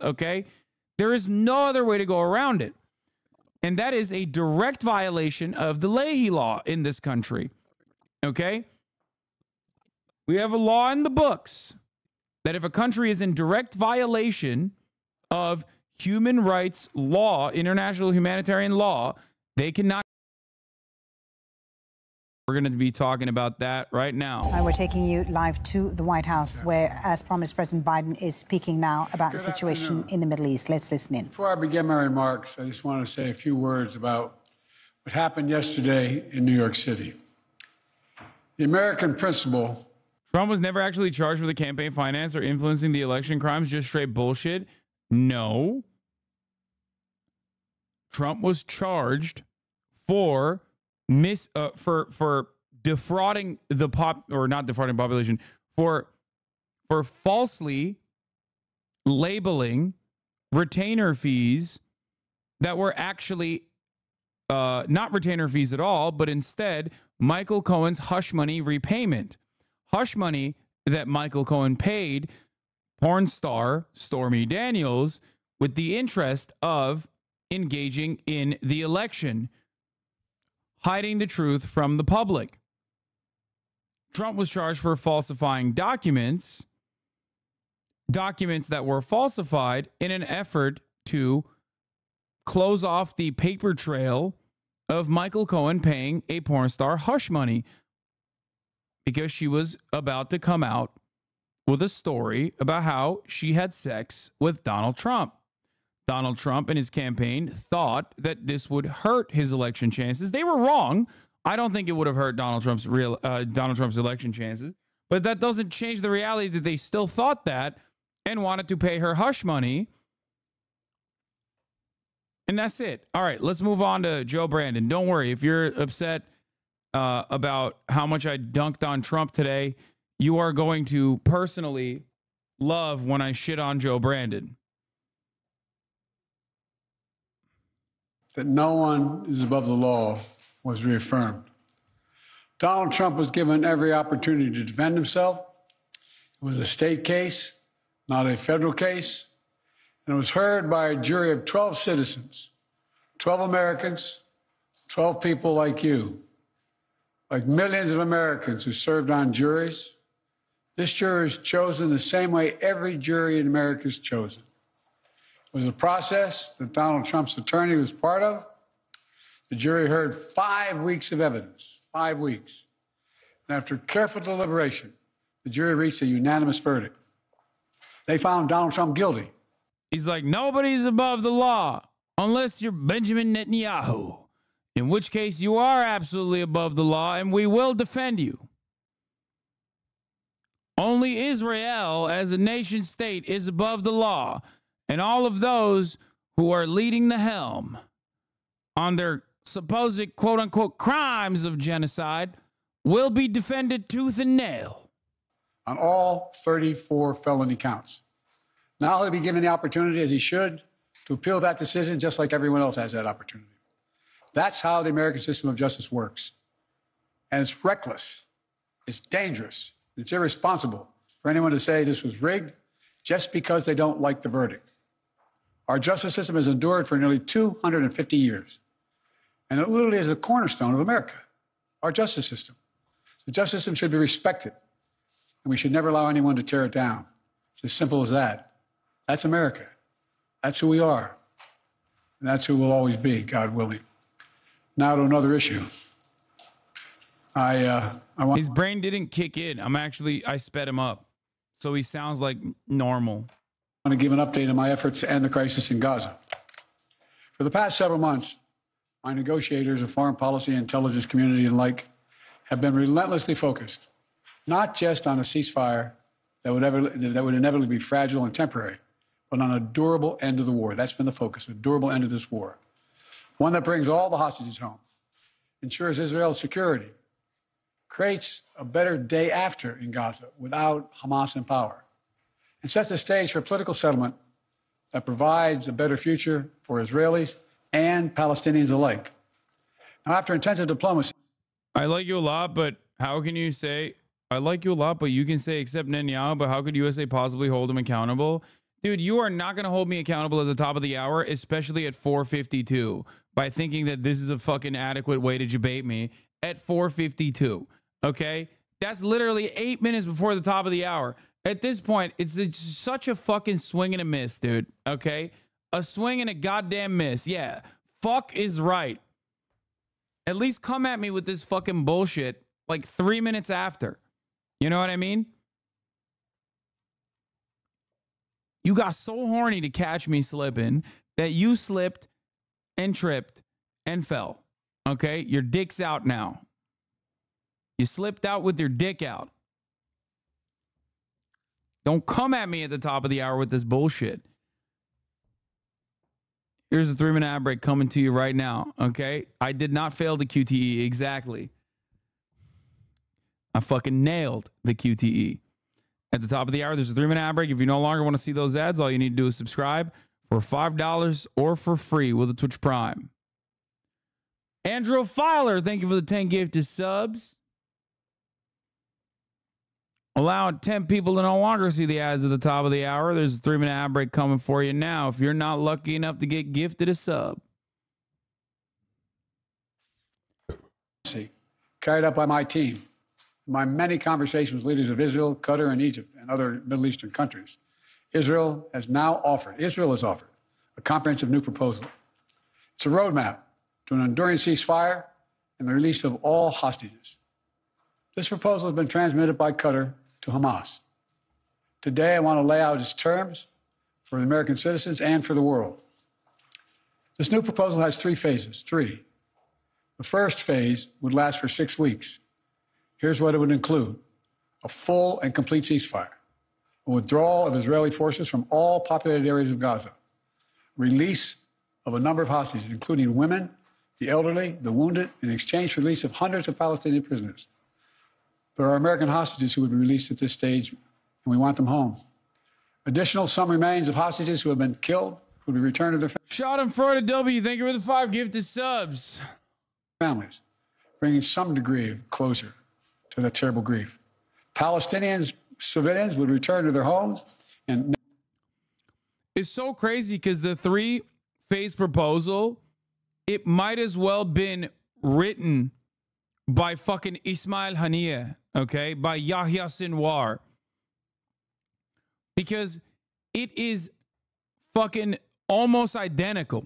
Okay? There is no other way to go around it. And that is a direct violation of the Leahy law in this country. Okay? We have a law in the books that if a country is in direct violation of human rights law, international humanitarian law, they cannot. We're going to be talking about that right now. And we're taking you live to the White House, where, as promised, President Biden is speaking now about the situation in the Middle East. Let's listen in. Before I begin my remarks, I just want to say a few words about what happened yesterday in New York City. The American principle. Trump was never actually charged with the campaign finance or influencing the election crimes, just straight bullshit. No. Trump was charged for for defrauding the not defrauding population, for falsely labeling retainer fees that were actually not retainer fees at all, but instead Michael Cohen's hush money repayment. Hush money that Michael Cohen paid porn star Stormy Daniels with the interest of engaging in the election, hiding the truth from the public. Trump was charged for falsifying documents that were falsified in an effort to close off the paper trail of Michael Cohen paying a porn star hush money because she was about to come out with a story about how she had sex with Donald Trump. Donald Trump and his campaign thought that this would hurt his election chances. They were wrong. I don't think it would have hurt Donald Trump's election chances, but that doesn't change the reality that they still thought that and wanted to pay her hush money. And that's it. All right, let's move on to Joe Brandon. Don't worry, if you're upset about how much I dunked on Trump today, you are going to personally love when I shit on Joe Brandon. That no one is above the law was reaffirmed. Donald Trump was given every opportunity to defend himself. It was a state case, not a federal case, and it was heard by a jury of 12 citizens, 12 Americans, 12 people like you, like millions of Americans who served on juries. This jury is chosen the same way every jury in America is chosen. It was a process that Donald Trump's attorney was part of. The jury heard 5 weeks of evidence, 5 weeks. And after careful deliberation, the jury reached a unanimous verdict. They found Donald Trump guilty. He's like, nobody's above the law unless you're Benjamin Netanyahu, in which case you are absolutely above the law and we will defend you. Only Israel as a nation state is above the law. And all of those who are leading the helm on their supposed quote-unquote crimes of genocide will be defended tooth and nail. On all 34 felony counts. Now he'll be given the opportunity, as he should, to appeal that decision just like everyone else has that opportunity. That's how the American system of justice works. And it's reckless, it's dangerous, it's irresponsible for anyone to say this was rigged just because they don't like the verdict. Our justice system has endured for nearly 250 years. And it literally is the cornerstone of America, our justice system. The justice system should be respected. And we should never allow anyone to tear it down. It's as simple as that. That's America. That's who we are. And that's who we'll always be, God willing. Now to another issue. His brain didn't kick in. I sped him up. So he sounds like normal. I want to give an update on my efforts to end the crisis in Gaza. For the past several months, my negotiators of foreign policy, intelligence community, and like have been relentlessly focused, not just on a ceasefire that would inevitably be fragile and temporary, but on a durable end of the war. That's been the focus, a durable end of this war. One that brings all the hostages home, ensures Israel's security, creates a better day after in Gaza without Hamas in power, and sets the stage for political settlement that provides a better future for Israelis and Palestinians alike. Now, after intensive diplomacy... I like you a lot, but how can you say, I like you a lot, but you can say accept Netanyahu, but how could USA possibly hold him accountable? Dude, you are not going to hold me accountable at the top of the hour, especially at 4:52, by thinking that this is a fucking adequate way to debate me at 4:52. Okay? That's literally 8 minutes before the top of the hour. At this point, it's such a fucking swing and a miss, dude. Okay? A swing and a goddamn miss. Yeah. Fuck is right. At least come at me with this fucking bullshit like 3 minutes after. You know what I mean? You got so horny to catch me slipping that you slipped and tripped and fell. Okay? Your dick's out now. You slipped out with your dick out. Don't come at me at the top of the hour with this bullshit. Here's a 3-minute ad break coming to you right now. Okay? I did not fail the QTE. Exactly. I fucking nailed the QTE. At the top of the hour, there's a 3-minute ad break. If you no longer want to see those ads, all you need to do is subscribe for $5 or for free with a Twitch Prime. Andrew Filer, thank you for the 10 gifted subs. Allowing 10 people to no longer see the ads at the top of the hour. There's a 3-minute ad break coming for you now if you're not lucky enough to get gifted a sub. Carried out by my team. My many conversations with leaders of Israel, Qatar, and Egypt, and other Middle Eastern countries. Israel has offered a comprehensive new proposal. It's a roadmap to an enduring ceasefire and the release of all hostages. This proposal has been transmitted by Qatar to Hamas. Today, I want to lay out its terms for the American citizens and for the world. This new proposal has 3 phases. The first phase would last for 6 weeks. Here's what it would include: a full and complete ceasefire, a withdrawal of Israeli forces from all populated areas of Gaza, release of a number of hostages, including women, the elderly, the wounded, in exchange for the release of hundreds of Palestinian prisoners. There are American hostages who would be released at this stage, and we want them home. Additional, some remains of hostages who have been killed would be returned to their Shot him Florida W. Thank you for the 5 gifted subs. families, bringing some degree of closure to that terrible grief. Palestinians, civilians would return to their homes. And it's so crazy because the 3-phase proposal, it might as well been written by fucking Ismail Haniyeh, okay, by Yahya Sinwar, because it is fucking almost identical.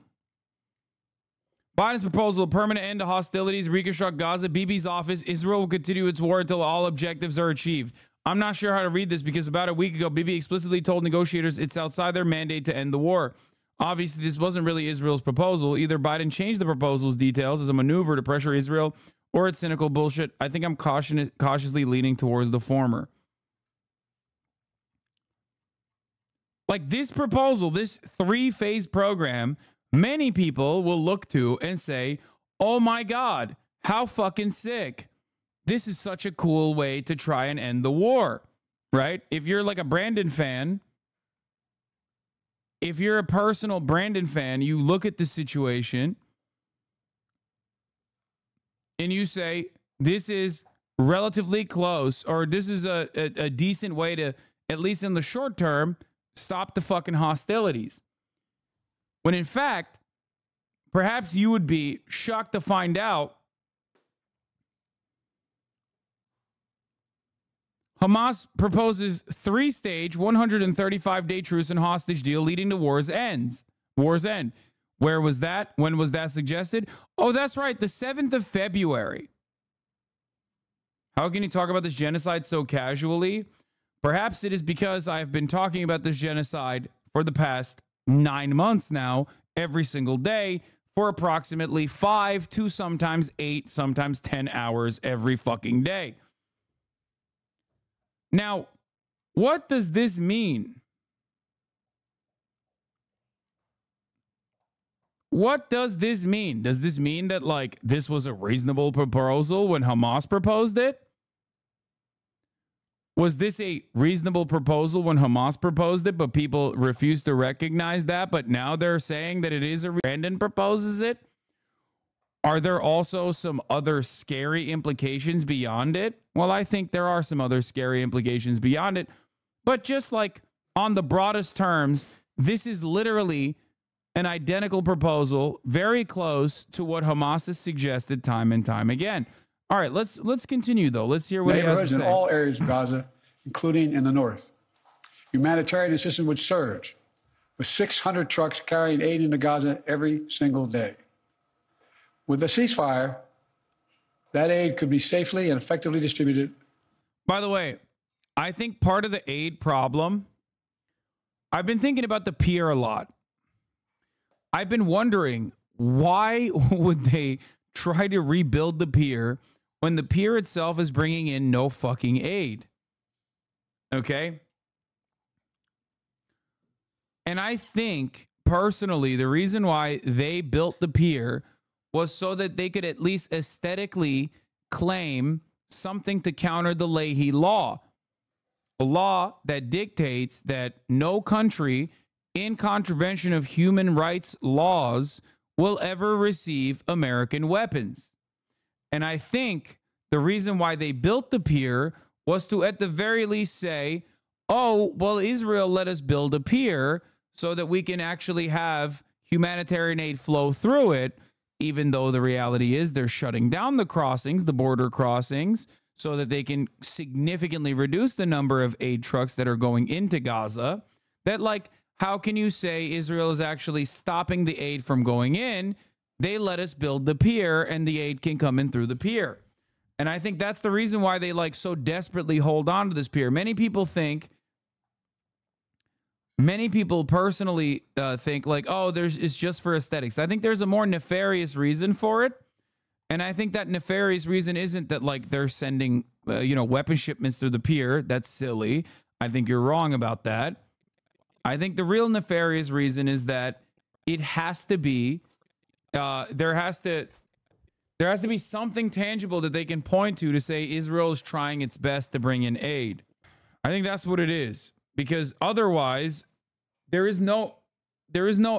Biden's proposal, a permanent end to hostilities, reconstruct Gaza, Bibi's office, Israel will continue its war until all objectives are achieved. I'm not sure how to read this because about a week ago, Bibi explicitly told negotiators it's outside their mandate to end the war. Obviously, this wasn't really Israel's proposal. Either Biden changed the proposal's details as a maneuver to pressure Israel, or it's cynical bullshit. I think I'm cautiously leaning towards the former. Like this proposal, this 3-phase program, many people will look to and say, oh my God, how fucking sick. This is such a cool way to try and end the war, right? If you're like a Brandon fan, if you're a personal Brandon fan, you look at the situation and you say, this is relatively close, or this is a decent way to, at least in the short term, stop the fucking hostilities. When in fact, perhaps you would be shocked to find out Hamas proposes 3-stage 135-day truce and hostage deal leading to war's end. Where was that? When was that suggested? Oh, that's right. The 7th of February. How can you talk about this genocide so casually? Perhaps it is because I've been talking about this genocide for the past 9 months now, every single day, for approximately 5 to sometimes 8, sometimes 10 hours every fucking day. Now, what does this mean? What does this mean? Does this mean that, like, this was a reasonable proposal when Hamas proposed it? Was this a reasonable proposal when Hamas proposed it, but people refused to recognize that, but now they're saying that it is Brandon proposes it? Are there also some other scary implications beyond it? Well, I think there are some other scary implications beyond it. But just like on the broadest terms, this is literally an identical proposal, very close to what Hamas has suggested time and time again. All right, let's continue, though. Let's hear what he has to say. In all areas of Gaza, including in the north. Humanitarian assistance would surge, with 600 trucks carrying aid into Gaza every single day. With a ceasefire, that aid could be safely and effectively distributed. By the way, I think part of the aid problem, I've been thinking about the pier a lot. I've been wondering, why would they try to rebuild the pier when the pier itself is bringing in no fucking aid? Okay? And I think, personally, the reason why they built the pier was so that they could at least aesthetically claim something to counter the Leahy law. A law that dictates that no country in contravention of human rights laws will ever receive American weapons. And I think the reason why they built the pier was to at the very least say, oh, well, Israel let us build a pier so that we can actually have humanitarian aid flow through it, even though the reality is they're shutting down the crossings, the border crossings, so that they can significantly reduce the number of aid trucks that are going into Gaza. That, like, how can you say Israel is actually stopping the aid from going in? They let us build the pier and the aid can come in through the pier. And I think that's the reason why they like so desperately hold on to this pier. Many people personally think like, oh, it's just for aesthetics. I think there's a more nefarious reason for it. And I think that nefarious reason isn't that like they're sending, weapon shipments through the pier. That's silly. I think you're wrong about that. I think the real nefarious reason is that it has to be, there has to be something tangible that they can point to say Israel is trying its best to bring in aid. I think that's what it is, because otherwise there is no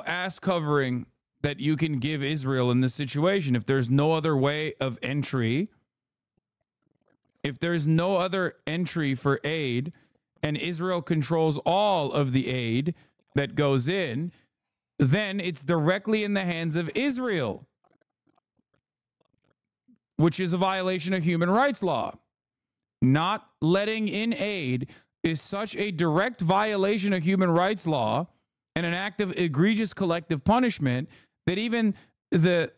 ass covering that you can give Israel in this situation. If there's no other way of entry, if there's no other entry for aid, and Israel controls all of the aid that goes in, then it's directly in the hands of Israel, which is a violation of human rights law. Not letting in aid is such a direct violation of human rights law and an act of egregious collective punishment that even the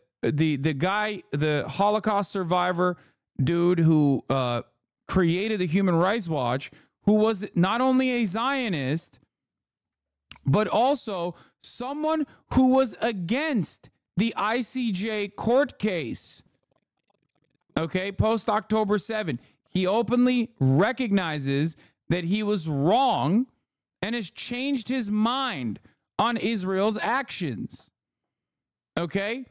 guy, the Holocaust survivor dude who created the Human Rights Watch, who was not only a Zionist, but also someone who was against the ICJ court case, okay, post-October 7. He openly recognizes that he was wrong and has changed his mind on Israel's actions, okay?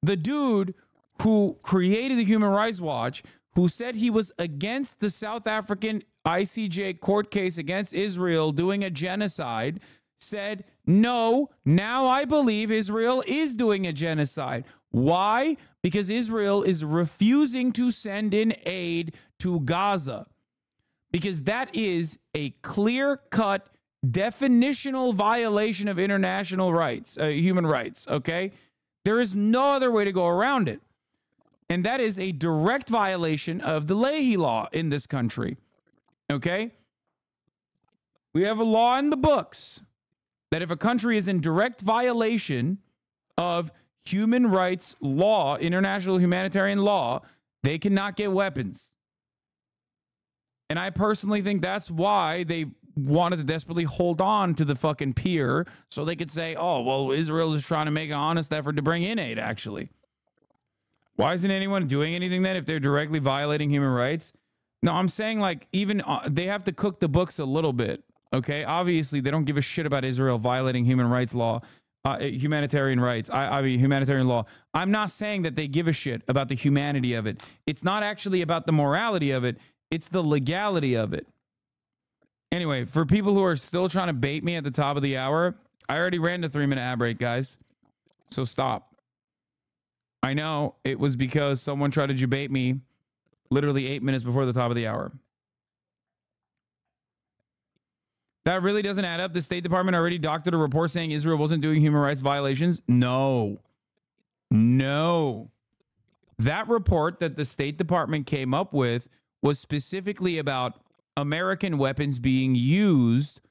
The dude who created the Human Rights Watch, who said he was against the South African ICJ court case against Israel doing a genocide, said, no, now I believe Israel is doing a genocide. Why? Because Israel is refusing to send in aid to Gaza. Because that is a clear-cut, definitional violation of international rights, human rights, okay? There is no other way to go around it. And that is a direct violation of the Leahy law in this country. Okay? We have a law in the books that if a country is in direct violation of human rights law, international humanitarian law, they cannot get weapons. And I personally think that's why they wanted to desperately hold on to the fucking pier so they could say, oh, well, Israel is trying to make an honest effort to bring in aid, actually. Why isn't anyone doing anything then if they're directly violating human rights? No, I'm saying like even they have to cook the books a little bit, okay? Obviously, they don't give a shit about Israel violating human rights law, humanitarian rights. I mean, humanitarian law. I'm not saying that they give a shit about the humanity of it. It's not actually about the morality of it. It's the legality of it. Anyway, for people who are still trying to bait me at the top of the hour, I already ran the 3-minute ad break, guys. So stop. I know it was because someone tried to debate me literally 8 minutes before the top of the hour. That really doesn't add up. The State Department already doctored a report saying Israel wasn't doing human rights violations. No. That report that the State Department came up with was specifically about American weapons being used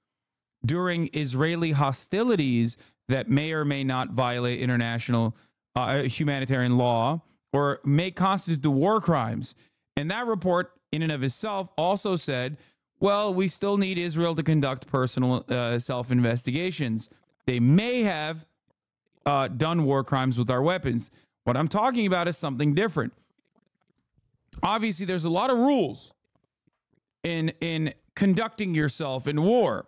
during Israeli hostilities that may or may not violate international humanitarian law or may constitute the war crimes. And that report in and of itself also said, well, we still need Israel to conduct personal self-investigations. They may have done war crimes with our weapons. What I'm talking about is something different. Obviously, there's a lot of rules in conducting yourself in war.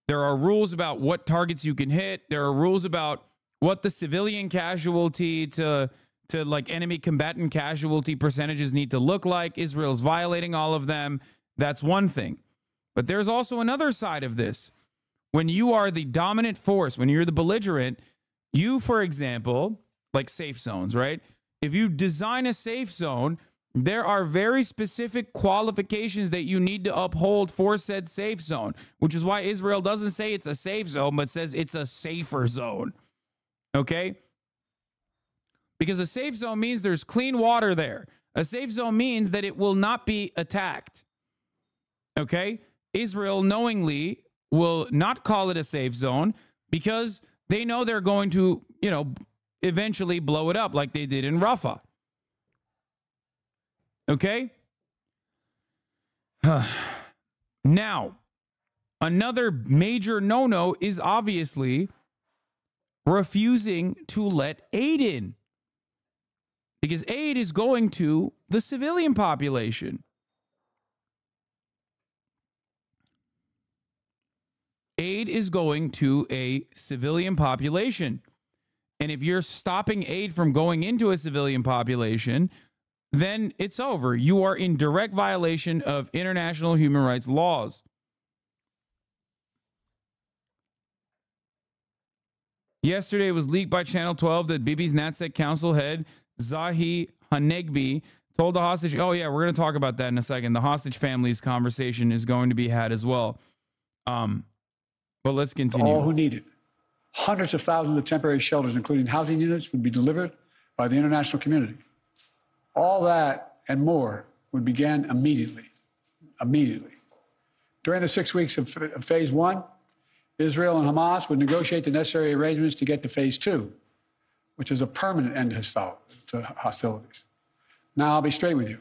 There are rules about what targets you can hit. There are rules about what the civilian casualty to like enemy combatant casualty percentages need to look like. Israel's violating all of them. That's one thing. But there's also another side of this. When you are the dominant force, when you're the belligerent, you, for example, like safe zones, right? If you design a safe zone, there are very specific qualifications that you need to uphold for said safe zone, which is why Israel doesn't say it's a safe zone, but says it's a safer zone. Okay? Because a safe zone means there's clean water there. A safe zone means that it will not be attacked. Okay? Israel knowingly will not call it a safe zone because they know they're going to, eventually blow it up like they did in Rafah. Okay? Now, another major no-no is obviously refusing to let aid in. Because aid is going to the civilian population. Aid is going to a civilian population. And if you're stopping aid from going into a civilian population, then it's over. You are in direct violation of international human rights laws. Yesterday, it was leaked by Channel 12 that Bibi's NatSec Council head, Zahi Hanegbi, told the hostage, oh yeah, we're going to talk about that in a second. The hostage family's conversation is going to be had as well. But let's continue. All who need it. Hundreds of thousands of temporary shelters, including housing units, would be delivered by the international community. All that and more would begin immediately. During the 6 weeks of phase one, Israel and Hamas would negotiate the necessary arrangements to get to phase two, which is a permanent end to hostilities. Now, I'll be straight with you.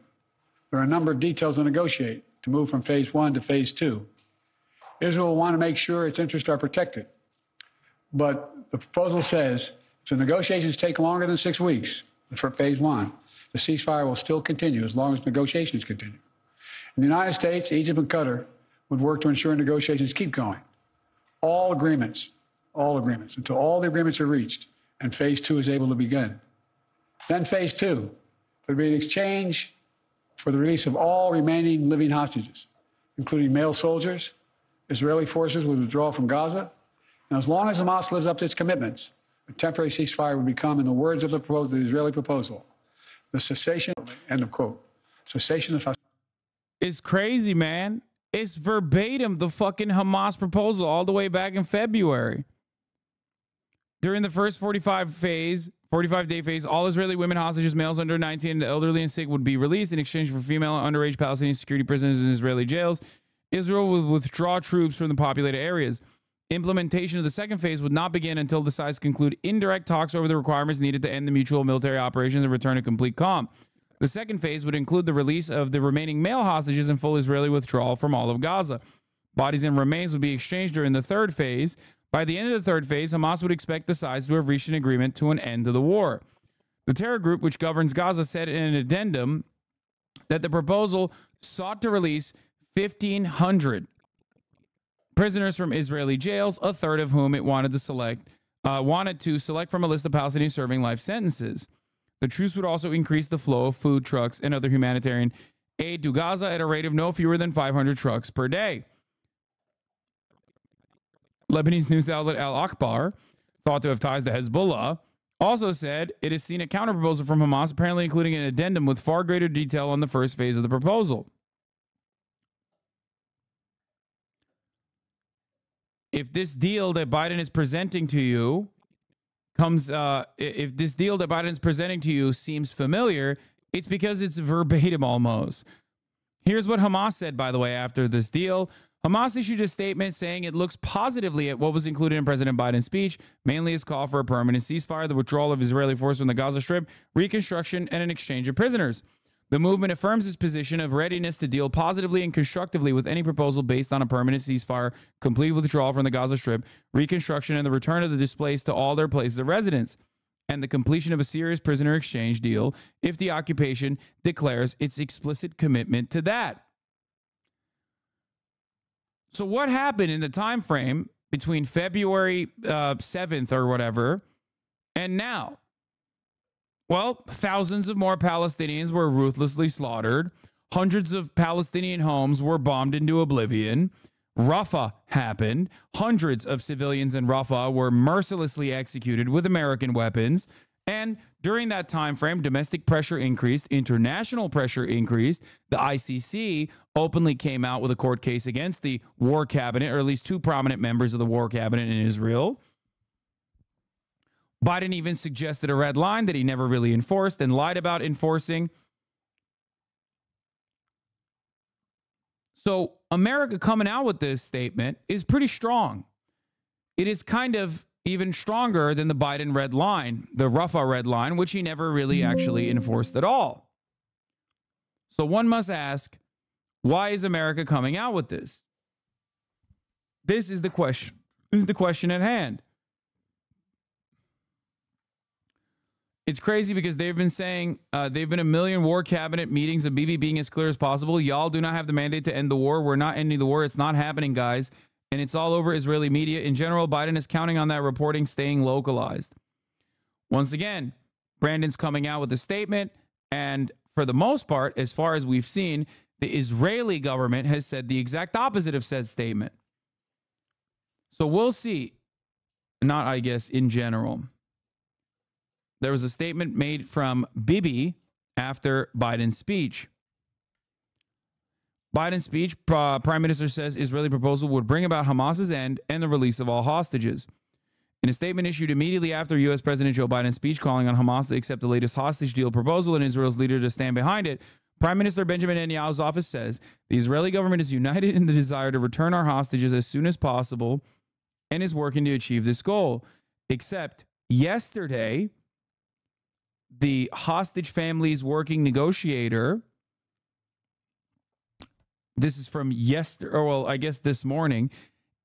There are a number of details to negotiate to move from phase one to phase two. Israel will want to make sure its interests are protected. But the proposal says if the negotiations take longer than 6 weeks for phase one, the ceasefire will still continue as long as negotiations continue. In the United States, Egypt and Qatar would work to ensure negotiations keep going. All agreements, until all the agreements are reached and phase two is able to begin. Then phase two would be an exchange for the release of all remaining living hostages, including male soldiers. Israeli forces would withdraw from Gaza. And as long as Hamas lives up to its commitments, a temporary ceasefire would become, in the words of the Israeli proposal, the cessation, end of quote, cessation of hostility. It's crazy, man. It's verbatim the fucking Hamas proposal all the way back in February. During the first 45-day phase, all Israeli women hostages, males under 19, and the elderly and sick would be released in exchange for female and underage Palestinian security prisoners in Israeli jails. Israel would withdraw troops from the populated areas. Implementation of the second phase would not begin until the sides conclude indirect talks over the requirements needed to end the mutual military operations and return to complete calm. The second phase would include the release of the remaining male hostages and full Israeli withdrawal from all of Gaza. Bodies and remains would be exchanged during the third phase. By the end of the third phase, Hamas would expect the sides to have reached an agreement to an end to the war. The terror group, which governs Gaza, said in an addendum that the proposal sought to release 1,500 prisoners from Israeli jails, a third of whom it wanted to select from a list of Palestinians serving life sentences. The truce would also increase the flow of food trucks and other humanitarian aid to Gaza at a rate of no fewer than 500 trucks per day. Lebanese news outlet Al Akhbar, thought to have ties to Hezbollah, also said it has seen a counterproposal from Hamas, apparently including an addendum with far greater detail on the first phase of the proposal. if this deal that Biden is presenting to you if this deal that Biden is presenting to you seems familiar, it's because it's verbatim almost. Here's what Hamas said, by the way, after this deal. Hamas issued a statement saying it looks positively at what was included in President Biden's speech, mainly his call for a permanent ceasefire, the withdrawal of Israeli forces from the Gaza Strip, reconstruction, and an exchange of prisoners. The movement affirms its position of readiness to deal positively and constructively with any proposal based on a permanent ceasefire, complete withdrawal from the Gaza Strip, reconstruction, and the return of the displaced to all their places of residence, and the completion of a serious prisoner exchange deal if the occupation declares its explicit commitment to that. So what happened in the time frame between February 7th or whatever and now? Well, thousands of more Palestinians were ruthlessly slaughtered. Hundreds of Palestinian homes were bombed into oblivion. Rafah happened. Hundreds of civilians in Rafah were mercilessly executed with American weapons. And during that time frame, domestic pressure increased, international pressure increased. The ICC openly came out with a court case against the war cabinet, or at least two prominent members of the war cabinet in Israel. Biden even suggested a red line that he never really enforced and lied about enforcing. So America coming out with this statement is pretty strong. It is kind of even stronger than the Biden red line, the Rafah red line, which he never really actually enforced at all. So one must ask, why is America coming out with this? This is the question. This is the question at hand. It's crazy because they've been saying they've been a million war cabinet meetings of Bibi being as clear as possible. Y'all do not have the mandate to end the war. We're not ending the war. It's not happening, guys. And it's all over Israeli media. In general, Biden is counting on that reporting staying localized. Once again, Brandon's coming out with a statement. And for the most part, as far as we've seen, the Israeli government has said the exact opposite of said statement. So we'll see. Not, I guess, in general. There was a statement made from Bibi after Biden's speech. Biden's speech, Prime Minister says Israeli proposal would bring about Hamas's end and the release of all hostages. In a statement issued immediately after U.S. President Joe Biden's speech calling on Hamas to accept the latest hostage deal proposal and Israel's leader to stand behind it, Prime Minister Benjamin Netanyahu's office says the Israeli government is united in the desire to return our hostages as soon as possible and is working to achieve this goal. Except yesterday, the hostage family's working negotiator, this is from yesterday, or well, I guess this morning,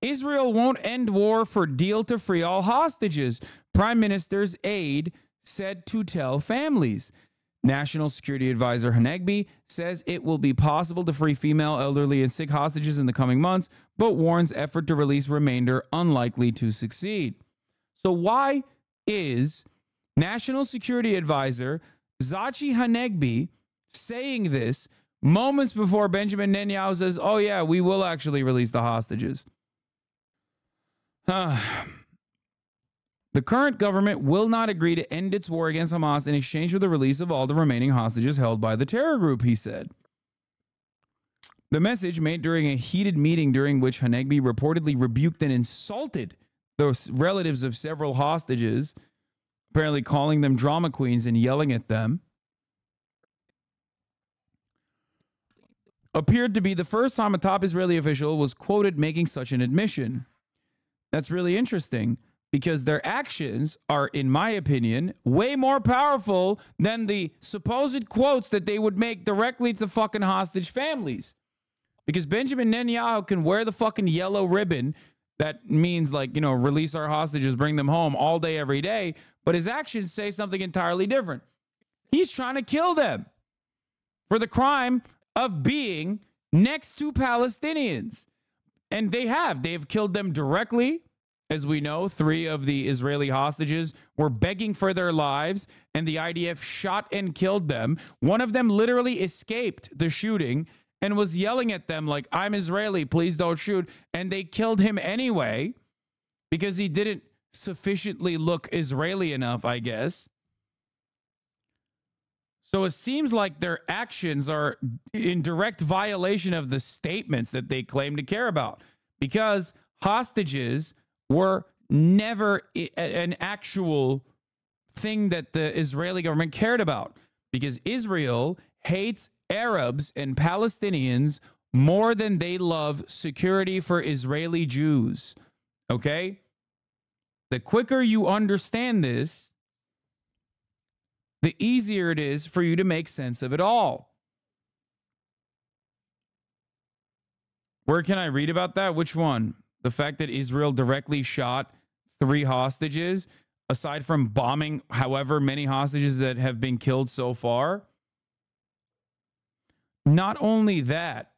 Israel won't end war for deal to free all hostages, Prime Minister's aide said to tell families. National Security Advisor HasanAbi says it will be possible to free female, elderly, and sick hostages in the coming months, but warns effort to release remainder unlikely to succeed. So why is National Security Advisor HasanAbi saying this moments before Benjamin Netanyahu says, oh yeah, we will actually release the hostages? The current government will not agree to end its war against Hamas in exchange for the release of all the remaining hostages held by the terror group, he said. The message made during a heated meeting during which HasanAbi reportedly rebuked and insulted the relatives of several hostages, apparently calling them drama queens and yelling at them, appeared to be the first time a top Israeli official was quoted making such an admission. That's really interesting because their actions are, in my opinion, way more powerful than the supposed quotes that they would make directly to fucking hostage families. Because Benjamin Netanyahu can wear the fucking yellow ribbon that means, like, you know, release our hostages, bring them home all day, every day. But his actions say something entirely different. He's trying to kill them for the crime of being next to Palestinians. And they've killed them directly. As we know, 3 of the Israeli hostages were begging for their lives, and the IDF shot and killed them. One of them literally escaped the shooting and was yelling at them like, I'm Israeli, please don't shoot. And they killed him anyway because he didn't sufficiently look Israeli enough, I guess. So it seems like their actions are in direct violation of the statements that they claim to care about, because hostages were never an actual thing that the Israeli government cared about, because Israel hates Arabs and Palestinians more than they love security for Israeli Jews. Okay? The quicker you understand this, the easier it is for you to make sense of it all. Where can I read about that? Which one? The fact that Israel directly shot 3 hostages, aside from bombing however many hostages that have been killed so far. Not only that,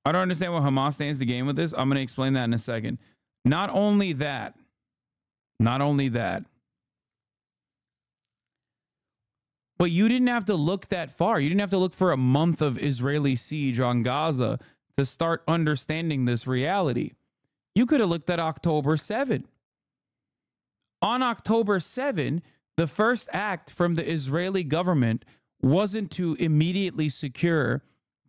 I don't understand what Hamas stands to gain with this. I'm going to explain that in a second. Not only that, but you didn't have to look that far. You didn't have to look for a month of Israeli siege on Gaza to start understanding this reality. You could have looked at October 7. On October 7, the first act from the Israeli government wasn't to immediately secure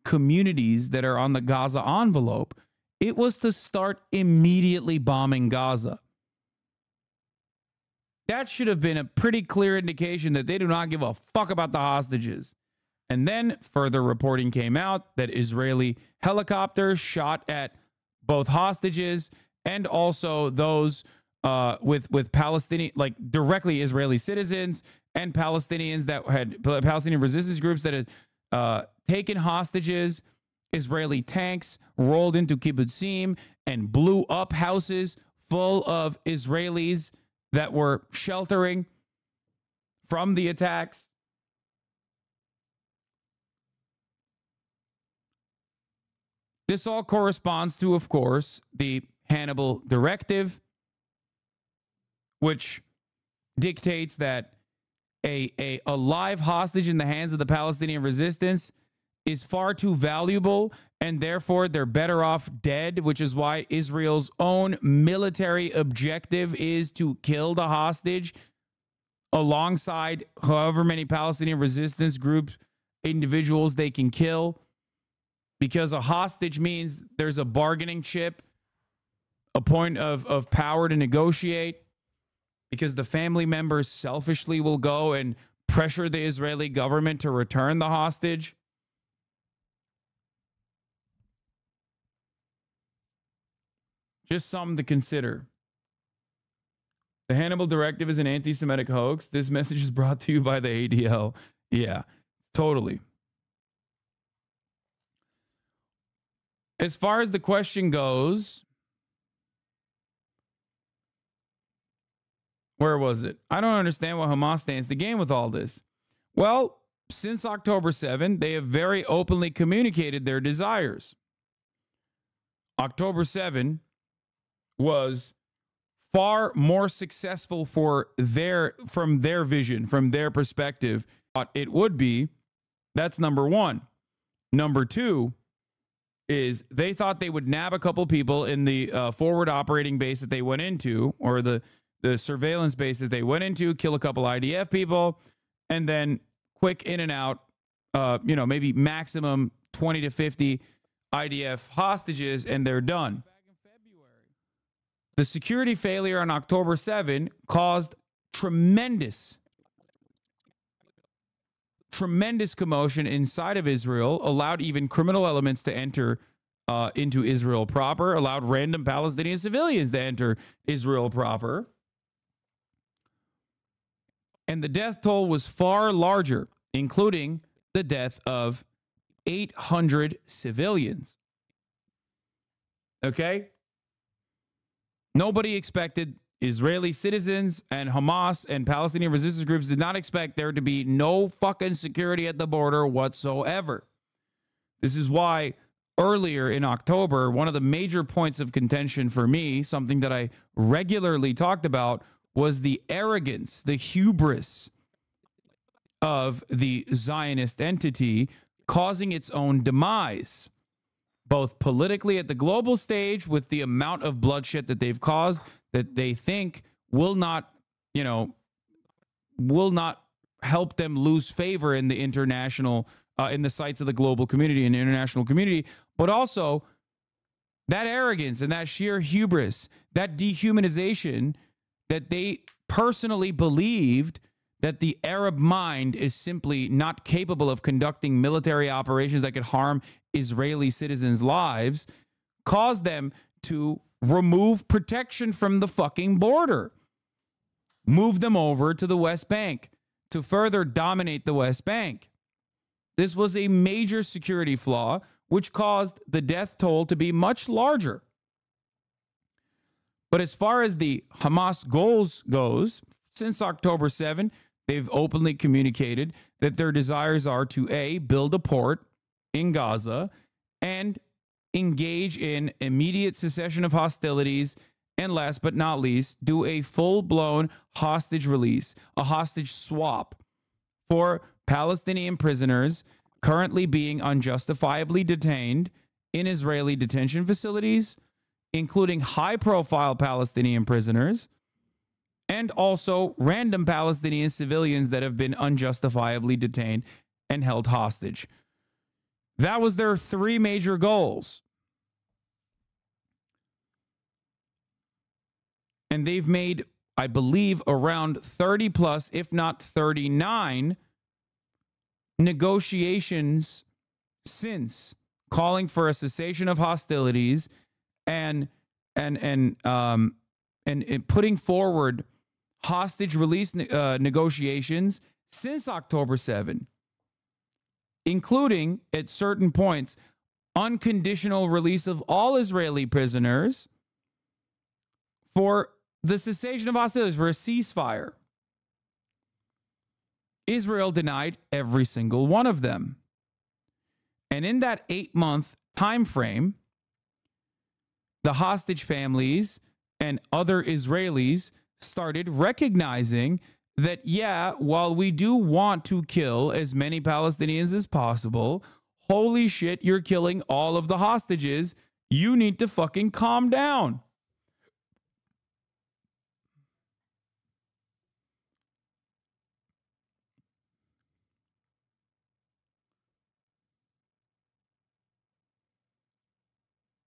communities that are on the Gaza envelope. It was to start immediately bombing Gaza. That should have been a pretty clear indication that they do not give a fuck about the hostages. And then further reporting came out that Israeli helicopters shot at both hostages and also those with Palestinian, like directly Israeli citizens and Palestinians that had Palestinian resistance groups that had taken hostages. Israeli tanks rolled into kibbutzim and blew up houses full of Israelis that were sheltering from the attacks. This all corresponds to, of course, the Hannibal Directive, which dictates that a live hostage in the hands of the Palestinian resistance is far too valuable, and therefore they're better off dead, which is why Israel's own military objective is to kill the hostage alongside however many Palestinian resistance groups, individuals they can kill, because a hostage means there's a bargaining chip, a point of power to negotiate, because the family members selfishly will go and pressure the Israeli government to return the hostage. Just something to consider. The Hannibal Directive is an anti-Semitic hoax. This message is brought to you by the ADL. Yeah, totally. As far as the question goes, where was it? I don't understand what Hamas stands to gain with all this. Well, since October 7, they have very openly communicated their desires. October 7 was far more successful from their vision, from their perspective, thought it would be. That's number one. Number two is they thought they would nab a couple people in the forward operating base that they went into, or the surveillance base that they went into, kill a couple IDF people, and then quick in and out, maybe maximum 20 to 50 IDF hostages, and they're done. The security failure on October 7 caused tremendous commotion inside of Israel, allowed even criminal elements to enter into Israel proper, allowed random Palestinian civilians to enter Israel proper. And the death toll was far larger, including the death of 800 civilians. Okay? Nobody expected, Israeli citizens and Hamas and Palestinian resistance groups did not expect there to be no fucking security at the border whatsoever. This is why earlier in October, one of the major points of contention for me, something that I regularly talked about, was the arrogance, the hubris of the Zionist entity causing its own demise, both politically at the global stage with the amount of bloodshed that they've caused that they think will not help them lose favor in the international, in the sights of the global community and the international community, but also That arrogance and that sheer hubris, that dehumanization that they personally believed that the Arab mind is simply not capable of conducting military operations that could harm Israeli citizens' lives, caused them to remove protection from the fucking border, move them over to the West Bank to further dominate the West Bank. This was a major security flaw, which caused the death toll to be much larger. But as far as the Hamas goals goes, since October 7, they've openly communicated that their desires are to A, build a port in Gaza and engage in immediate cessation of hostilities, and last but not least, do a full-blown hostage release, a hostage swap for Palestinian prisoners currently being unjustifiably detained in Israeli detention facilities, including high-profile Palestinian prisoners, and also random Palestinian civilians that have been unjustifiably detained and held hostage. That was their three major goals. And they've made, I believe, around 30 plus, if not 39 negotiations since, calling for a cessation of hostilities and putting forward hostage release negotiations since October 7, including at certain points unconditional release of all Israeli prisoners for the cessation of hostilities, for a ceasefire. Israel denied every single one of them. And in that 8-month time frame, the hostage families and other Israelis started recognizing that, yeah, while we do want to kill as many Palestinians as possible, holy shit, you're killing all of the hostages. You need to fucking calm down.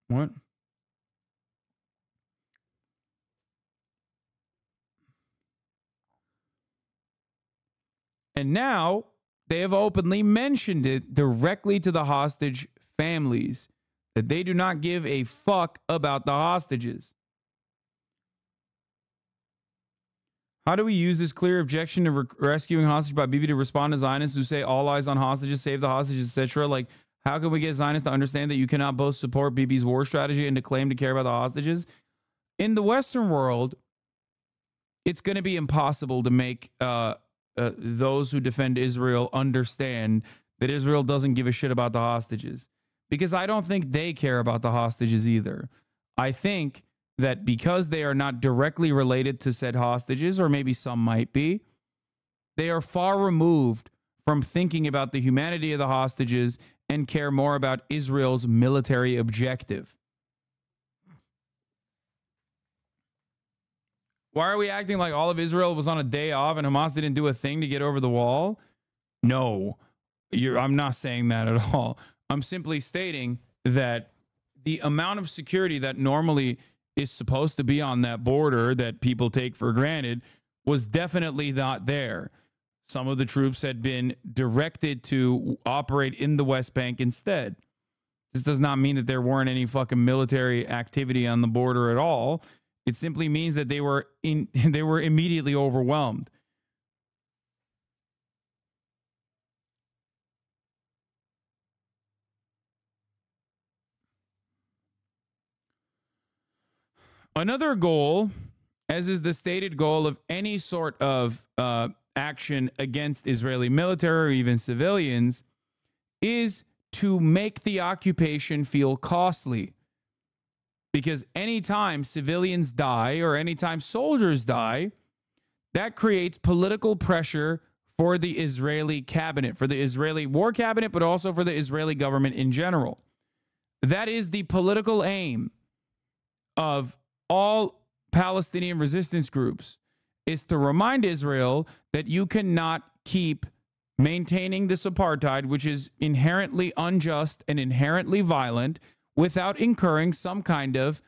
What? And now they have openly mentioned it directly to the hostage families, that they do not give a fuck about the hostages. How do we use this clear objection to rescuing hostage by Bibi to respond to Zionists who say all eyes on hostages, save the hostages, etc.? Like, how can we get Zionists to understand that you cannot both support Bibi's war strategy and to claim to care about the hostages? In the Western world, it's going to be impossible to make those who defend Israel understand that Israel doesn't give a shit about the hostages, because I don't think they care about the hostages either. I think that because they are not directly related to said hostages, or maybe some might be, they are far removed from thinking about the humanity of the hostages and care more about Israel's military objective. Why are we acting like all of Israel was on a day off and Hamas didn't do a thing to get over the wall? No, I'm not saying that at all. I'm simply stating that the amount of security that normally is supposed to be on that border that people take for granted was definitely not there. Some of the troops had been directed to operate in the West Bank instead. This does not mean that there weren't any fucking military activity on the border at all. It simply means that they were immediately overwhelmed. Another goal, as is the stated goal of any sort of action against Israeli military or even civilians, is to make the occupation feel costly. Because anytime civilians die or anytime soldiers die, that creates political pressure for the Israeli cabinet, for the Israeli war cabinet, but also for the Israeli government in general. That is the political aim of all Palestinian resistance groups, is to remind Israel that you cannot keep maintaining this apartheid, which is inherently unjust and inherently violent, without incurring some kind of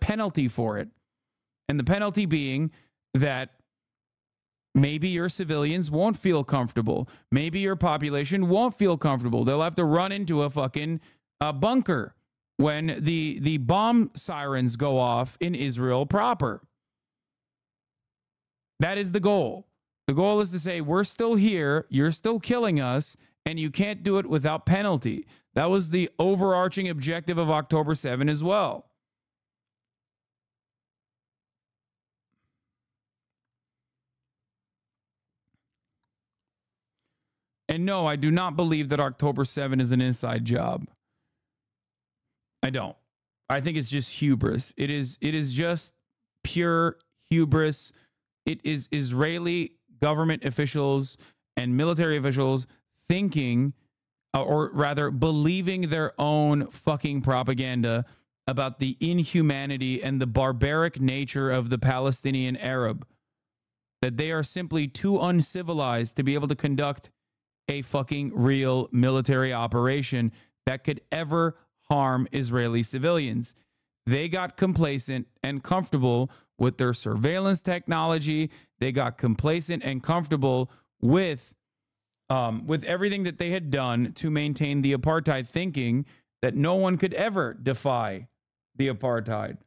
penalty for it. And the penalty being that maybe your civilians won't feel comfortable. Maybe your population won't feel comfortable. They'll have to run into a fucking bunker when the bomb sirens go off in Israel proper. That is the goal. The goal is to say, we're still here, you're still killing us, and you can't do it without penalty. That was the overarching objective of October 7 as well. And no, I do not believe that October 7 is an inside job. I don't. I think it's just hubris. It is just pure hubris. It is Israeli government officials and military officials thinking, or rather believing their own fucking propaganda about the inhumanity and the barbaric nature of the Palestinian Arab. That they are simply too uncivilized to be able to conduct a fucking real military operation that could ever harm Israeli civilians. They got complacent and comfortable with their surveillance technology. They got complacent and comfortable with everything that they had done to maintain the apartheid, thinking that no one could ever defy the apartheid.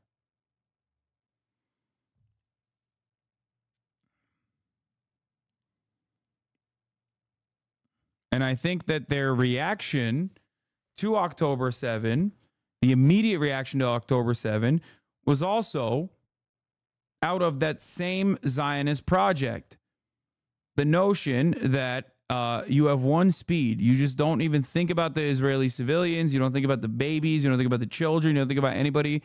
And I think that their reaction to October 7, the immediate reaction to October 7, was also out of that same Zionist project. The notion that you have one speed. You just don't even think about the Israeli civilians. You don't think about the babies. You don't think about the children. You don't think about anybody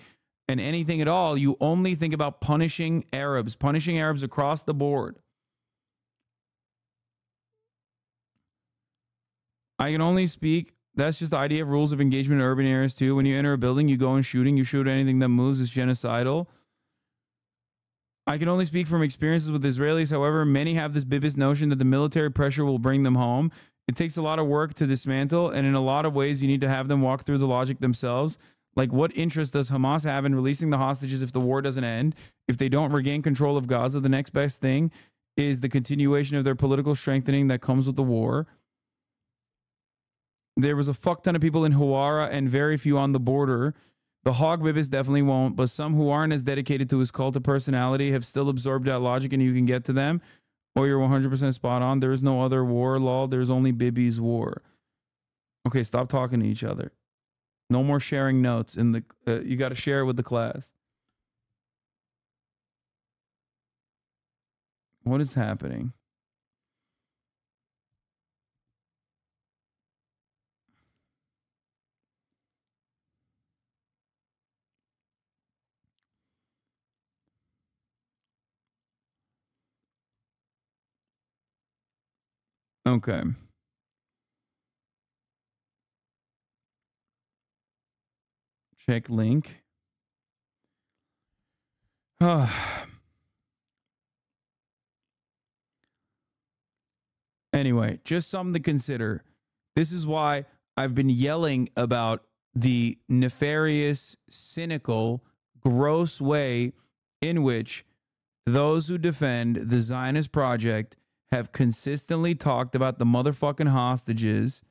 and anything at all. You only think about punishing Arabs across the board. I can only speak. That's just the idea of rules of engagement in urban areas too. When you enter a building, you go in shooting. You shoot anything that moves is genocidal. I can only speak from experiences with Israelis. However, many have this biblical notion that the military pressure will bring them home. It takes a lot of work to dismantle, and in a lot of ways, you need to have them walk through the logic themselves. Like, what interest does Hamas have in releasing the hostages if the war doesn't end? If they don't regain control of Gaza, the next best thing is the continuation of their political strengthening that comes with the war. There was a fuck ton of people in Hawara and very few on the border. The hog bibis definitely won't, but some who aren't as dedicated to his cult of personality have still absorbed that logic, and you can get to them. Or you're 100% spot on. There is no other war, lol. There's only Bibi's war. Okay, stop talking to each other. No more sharing notes. In the you got to share it with the class. What is happening? Okay. Check link. Anyway, just something to consider. This is why I've been yelling about the nefarious, cynical, gross way in which those who defend the Zionist project have consistently talked about the motherfucking hostages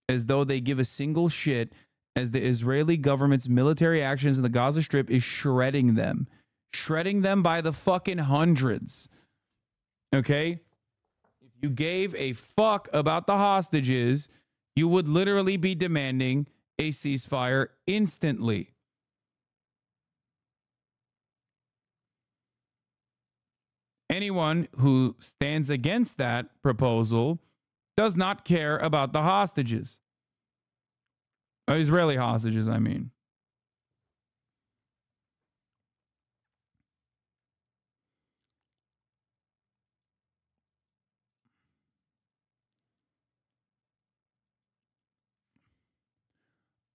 as though they give a single shit, as the Israeli government's military actions in the Gaza Strip is shredding them by the fucking hundreds. Okay? If you gave a fuck about the hostages, you would literally be demanding a ceasefire instantly. Anyone who stands against that proposal does not care about the hostages. Israeli hostages, I mean.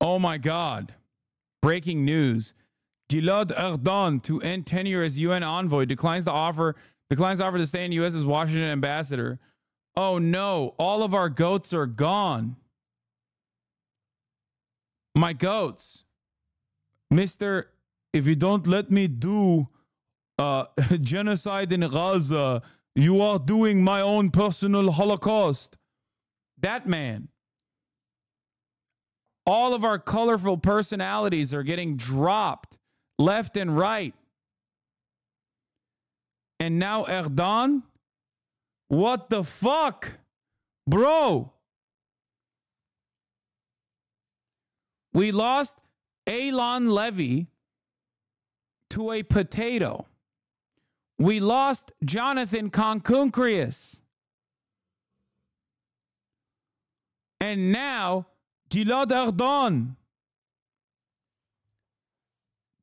Oh my God. Breaking news. Gilad Erdan, to end tenure as UN envoy, declines the offer to stay in U.S. as Washington ambassador. Oh no, all of our goats are gone. My goats. Mister, if you don't let me do genocide in Gaza, you are doing my own personal Holocaust. That man. All of our colorful personalities are getting dropped left and right. And now Erdogan? What the fuck? Bro. We lost Eylon Levy to a potato. We lost Jonathan Concuncrius. And now, Gilad Erdogan.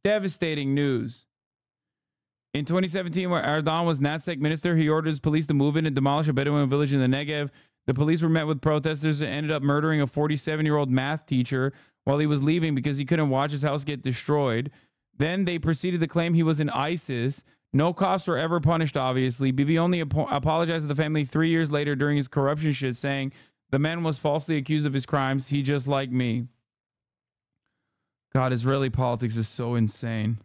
Devastating news. In 2017, where Erdogan was NATSEC minister, he ordered his police to move in and demolish a Bedouin village in the Negev. The police were met with protesters and ended up murdering a 47-year-old math teacher while he was leaving because he couldn't watch his house get destroyed. Then they proceeded to claim he was in ISIS. No cops were ever punished, obviously. Bibi only apologized to the family 3 years later during his corruption shit, saying the man was falsely accused of his crimes. He just like me. God, Israeli politics is so insane.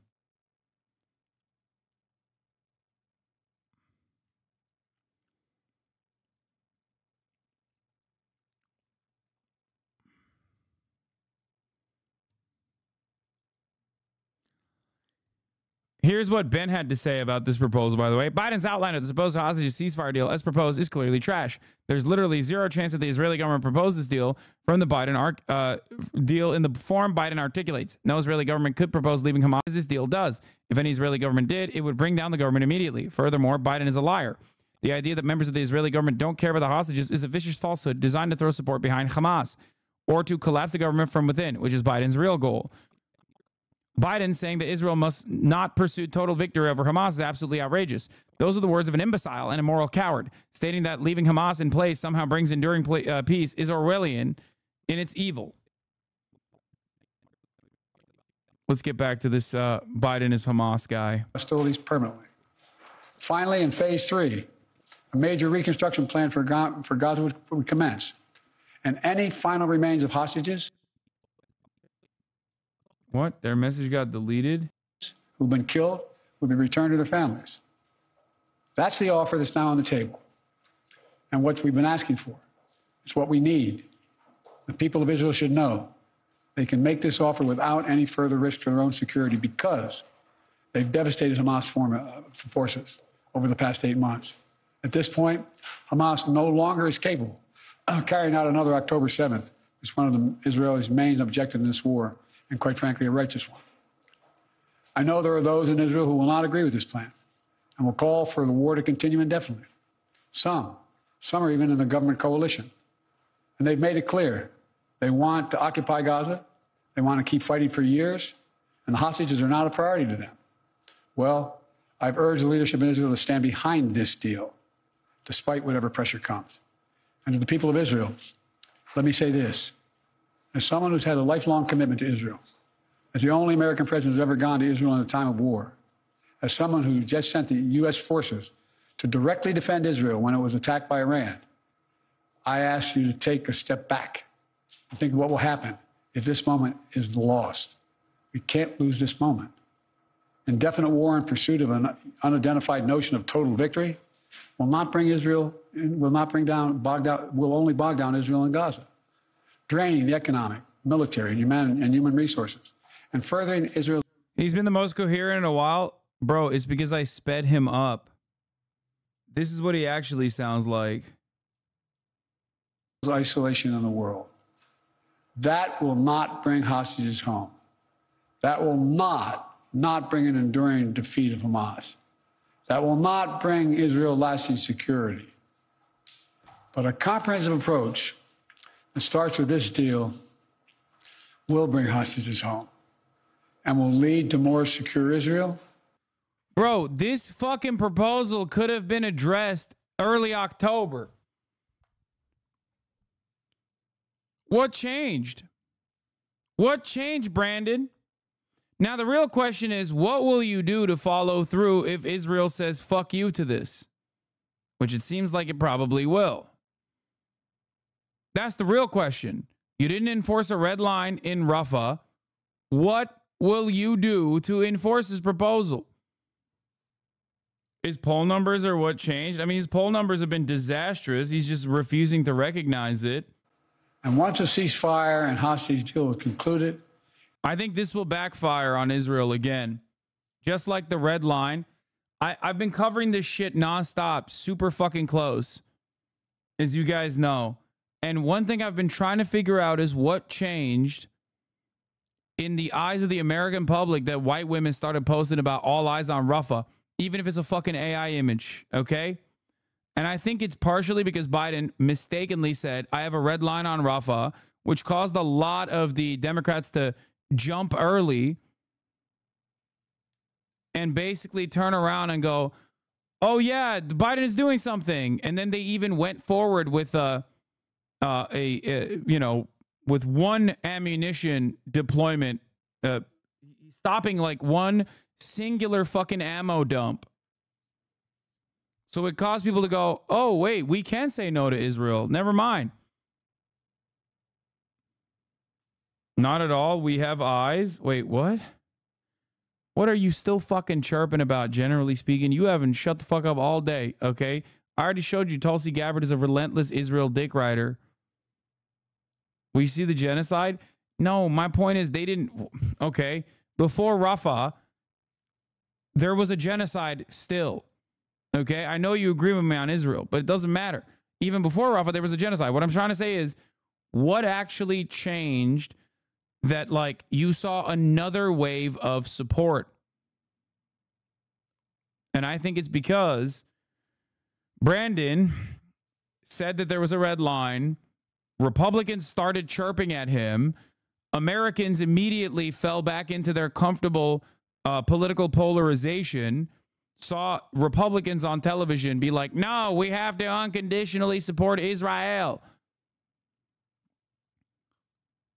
Here's what Ben had to say about this proposal, by the way. Biden's outline of the supposed hostage ceasefire deal as proposed is clearly trash. There's literally zero chance that the Israeli government proposed this deal from the Biden deal in the form Biden articulates. No Israeli government could propose leaving Hamas as this deal does. If any Israeli government did, it would bring down the government immediately. Furthermore, Biden is a liar. The idea that members of the Israeli government don't care about the hostages is a vicious falsehood designed to throw support behind Hamas or to collapse the government from within, which is Biden's real goal. Biden saying that Israel must not pursue total victory over Hamas is absolutely outrageous. Those are the words of an imbecile and a moral coward. Stating that leaving Hamas in place somehow brings enduring peace is Orwellian in its evil. Let's get back to this Biden is Hamas guy. Hostilities permanently. Finally, in phase 3, a major reconstruction plan for Gaza would commence. And any final remains of hostages What? Their message got deleted? Who've been killed will be returned to their families. That's the offer that's now on the table. And what we've been asking for. It's what we need. The people of Israel should know they can make this offer without any further risk to their own security because they've devastated Hamas forces over the past 8 months. At this point, Hamas no longer is capable of carrying out another October 7th. It's one of Israel's main objectives in this war, and quite frankly, a righteous one. I know there are those in Israel who will not agree with this plan and will call for the war to continue indefinitely. Some are even in the government coalition. And they've made it clear they want to occupy Gaza, they want to keep fighting for years, and the hostages are not a priority to them. Well, I've urged the leadership in Israel to stand behind this deal, despite whatever pressure comes. And to the people of Israel, let me say this. As someone who's had a lifelong commitment to Israel, as the only American president who's ever gone to Israel in a time of war, as someone who just sent the U.S. forces to directly defend Israel when it was attacked by Iran, I ask you to take a step back and think what will happen if this moment is lost. We can't lose this moment. Indefinite war in pursuit of an unidentified notion of total victory will not bring Israel, will only bog down Israel and Gaza, draining the economic, military, and human resources, and furthering Israel's... He's been the most coherent in a while. Bro, it's because I sped him up. This is what he actually sounds like. Isolation in the world. That will not bring hostages home. That will not bring an enduring defeat of Hamas. That will not bring Israel lasting security. But a comprehensive approach that starts with this deal will bring hostages home and will lead to more secure Israel. Bro, this fucking proposal could have been addressed early October. What changed? What changed, Brandon? Now, the real question is, what will you do to follow through if Israel says fuck you to this? Which it seems like it probably will. That's the real question. You didn't enforce a red line in Rafah. What will you do to enforce his proposal? His poll numbers are what changed. I mean, his poll numbers have been disastrous. He's just refusing to recognize it. And once a ceasefire and hostage deal is concluded, I think this will backfire on Israel again. Just like the red line. I've been covering this shit nonstop, super fucking close, as you guys know. And one thing I've been trying to figure out is what changed in the eyes of the American public that white women started posting about all eyes on Rafah, even if it's a fucking AI image, okay? And I think it's partially because Biden mistakenly said, I have a red line on Rafah, which caused a lot of the Democrats to jump early and basically turn around and go, oh yeah, Biden is doing something. And then they even went forward with with one ammunition deployment, stopping like one singular fucking ammo dump. So it caused people to go, oh wait, we can say no to Israel. Never mind. Not at all. We have eyes. Wait, what? What are you still fucking chirping about, generally speaking? You haven't shut the fuck up all day, okay? I already showed you Tulsi Gabbard is a relentless Israel dick rider. We see the genocide? No, my point is they didn't... Okay, before Rafah, there was a genocide still, okay? I know you agree with me on Israel, but it doesn't matter. Even before Rafah, there was a genocide. What I'm trying to say is, what actually changed that, like, you saw another wave of support? And I think it's because Brandon said that there was a red line. Republicans started chirping at him. Americans immediately fell back into their comfortable political polarization, saw Republicans on television be like, no, we have to unconditionally support Israel.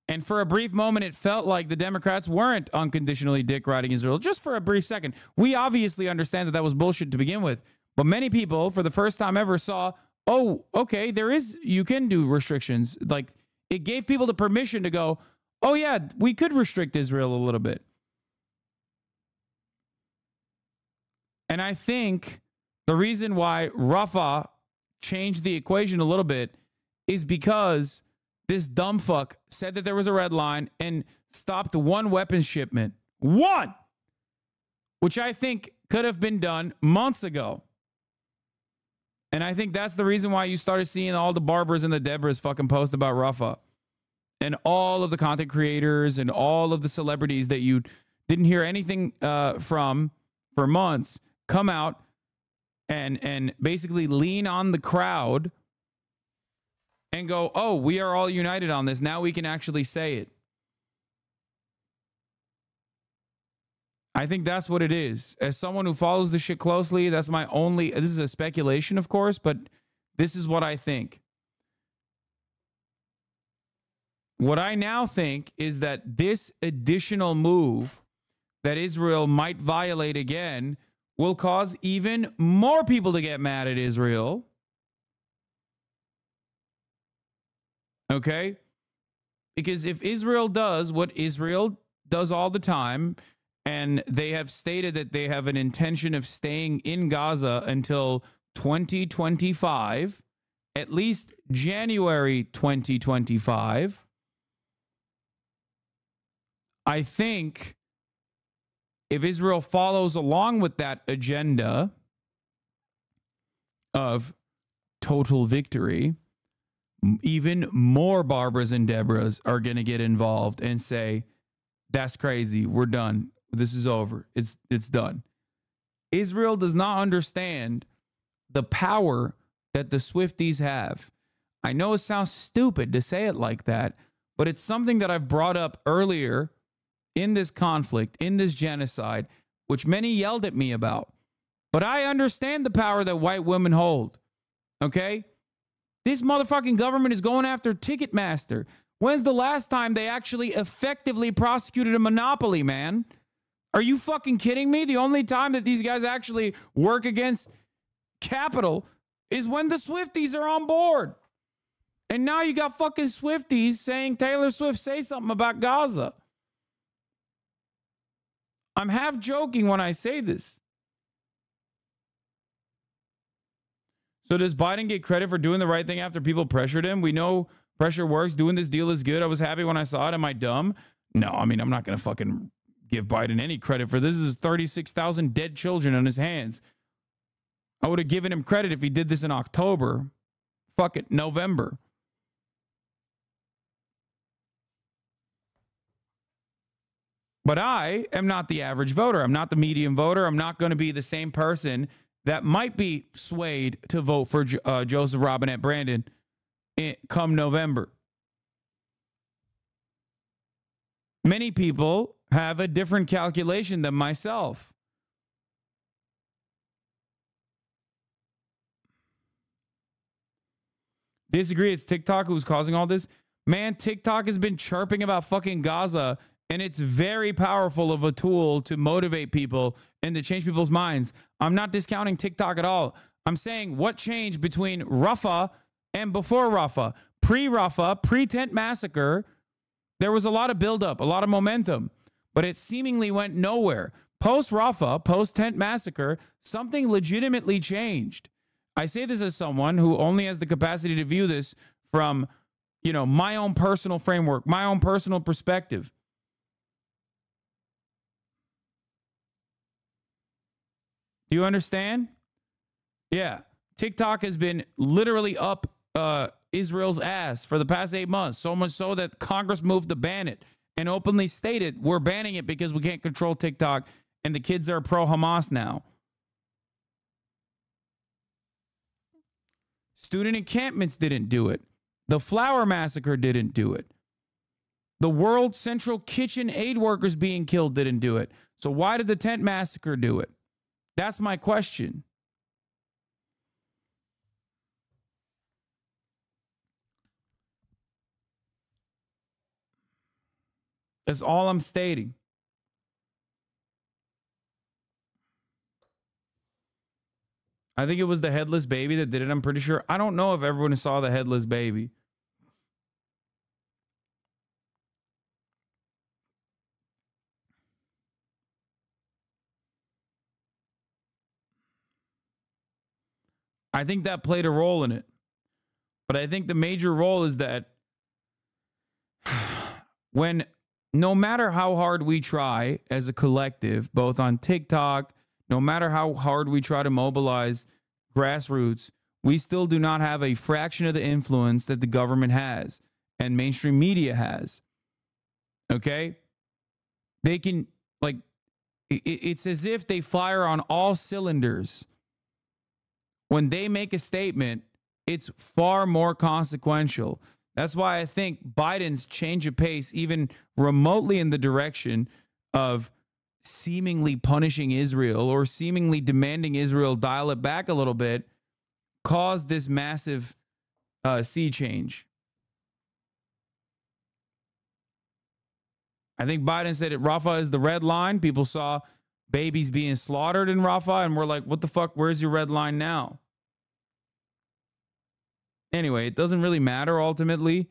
And for a brief moment, it felt like the Democrats weren't unconditionally dick riding Israel. Just for a brief second. We obviously understand that that was bullshit to begin with. But many people, for the first time ever, saw, oh, okay, you can do restrictions. Like, it gave people the permission to go, oh yeah, we could restrict Israel a little bit. And I think the reason why Rafah changed the equation a little bit is because this dumb fuck said that there was a red line and stopped one weapons shipment. One! Which I think could have been done months ago. And I think that's the reason why you started seeing all the Barbers and the Debras fucking post about Rafah. And all of the content creators and all of the celebrities that you didn't hear anything from for months come out and basically lean on the crowd and go, oh, we are all united on this. Now we can actually say it. I think that's what it is. As someone who follows this shit closely, that's my only... This is a speculation, of course, but this is what I think. What I now think is that this additional move that Israel might violate again will cause even more people to get mad at Israel. Okay? Because if Israel does what Israel does all the time, and they have stated that they have an intention of staying in Gaza until 2025, at least January 2025, I think if Israel follows along with that agenda of total victory, even more Barbaras and Debras are going to get involved and say, that's crazy. We're done. This is over. It's done. Israel does not understand the power that the Swifties have. I know it sounds stupid to say it like that, but it's something that I've brought up earlier in this conflict, in this genocide, which many yelled at me about. But I understand the power that white women hold. Okay? This motherfucking government is going after Ticketmaster. When's the last time they actually effectively prosecuted a monopoly, man? Are you fucking kidding me? The only time that these guys actually work against capital is when the Swifties are on board. And now you got fucking Swifties saying Taylor Swift say something about Gaza. I'm half joking when I say this. So does Biden get credit for doing the right thing after people pressured him? We know pressure works. Doing this deal is good. I was happy when I saw it. Am I dumb? No, I mean, I'm not going to fucking give Biden any credit for this. This is 36,000 dead children on his hands. I would have given him credit if he did this in October. Fuck it, November. But I am not the average voter. I'm not the median voter. I'm not going to be the same person that might be swayed to vote for Joseph Robinette Brandon come November. Many people have a different calculation than myself. Disagree, it's TikTok who's causing all this. Man, TikTok has been chirping about fucking Gaza, and it's very powerful of a tool to motivate people and to change people's minds. I'm not discounting TikTok at all. I'm saying what changed between Rafah and before Rafah. Pre-Rafah, pre-tent massacre, there was a lot of buildup, a lot of momentum, but it seemingly went nowhere. Post-Rafah, post-tent massacre, something legitimately changed. I say this as someone who only has the capacity to view this from, you know, my own personal framework, my own personal perspective. Do you understand? Yeah. TikTok has been literally up Israel's ass for the past 8 months, so much so that Congress moved to ban it and openly stated, we're banning it because we can't control TikTok and the kids are pro-Hamas now. Student encampments didn't do it. The Flower Massacre didn't do it. The World Central Kitchen aid workers being killed didn't do it. So why did the tent massacre do it? That's my question. That's all I'm stating. I think it was the headless baby that did it. I'm pretty sure. I don't know if everyone saw the headless baby. I think that played a role in it. But I think the major role is that when no matter how hard we try as a collective, both on TikTok, no matter how hard we try to mobilize grassroots, we still do not have a fraction of the influence that the government has and mainstream media has. Okay? They can, like, it's as if they fire on all cylinders. When they make a statement, it's far more consequential. That's why I think Biden's change of pace, even remotely in the direction of seemingly punishing Israel or seemingly demanding Israel dial it back a little bit, caused this massive sea change. I think Biden said it, Rafah is the red line. People saw babies being slaughtered in Rafah and we're like, what the fuck? Where's your red line now? Anyway, it doesn't really matter ultimately